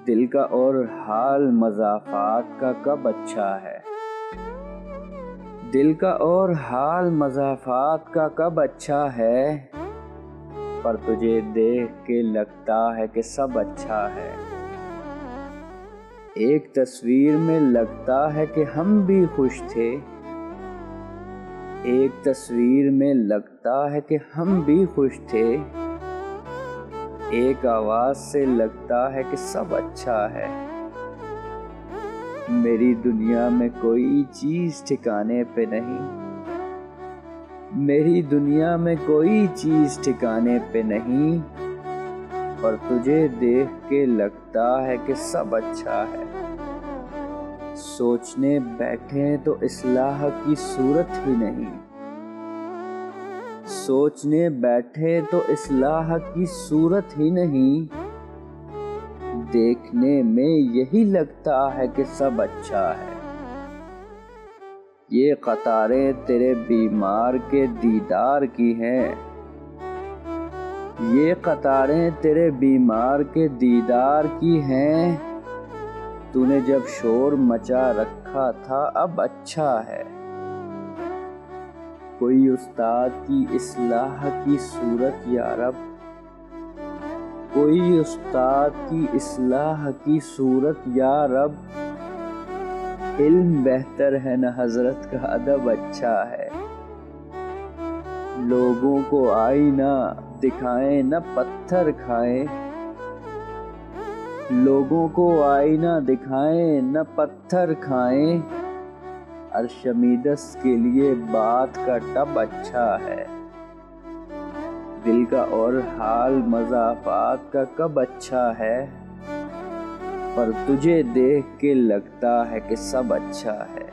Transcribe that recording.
دل کا اور حال مضافات کا کب اچھا ہے، دل کا اور حال مضافات کا کب اچھا ہے، پر تجھے دیکھ کے لگتا ہے کہ سب اچھا ہے۔ ایک تصویر میں لگتا ہے کہ ہم بھی خوش تھے، ایک تصویر میں لگتا ہے کہ ہم بھی خوش تھے، ایک آواز سے لگتا ہے کہ سب اچھا ہے۔ میری دنیا میں کوئی چیز ٹھکانے پہ نہیں، میری دنیا میں کوئی چیز ٹھکانے پہ نہیں، پر تجھے دیکھ کے لگتا ہے کہ سب اچھا ہے۔ سوچنے بیٹھیں تو اصلاح کی صورت ہی نہیں، سوچنے بیٹھے تو اصلاح کی صورت ہی نہیں، دیکھنے میں یہی لگتا ہے کہ سب اچھا ہے۔ یہ قطاریں تیرے بیمار کے دیدار کی ہیں، یہ قطاریں تیرے بیمار کے دیدار کی ہیں، تو نے جب شور مچا رکھا تھا اب اچھا ہے۔ کوئی استاد کی اصلاح کی صورت یا رب، کوئی استاد کی اصلاح کی صورت یا رب، علم بہتر ہے نہ حضرت کا ادب اچھا ہے۔ لوگوں کو آئینہ دکھائیں نہ پتھر کھائیں، لوگوں کو آئینہ دکھائیں نہ پتھر کھائیں، ارشمیدس کے لیے بات کا ٹب اچھا ہے۔ دل کا اور حال مضافات کا کب اچھا ہے، پر تجھے دیکھ کے لگتا ہے کہ سب اچھا ہے۔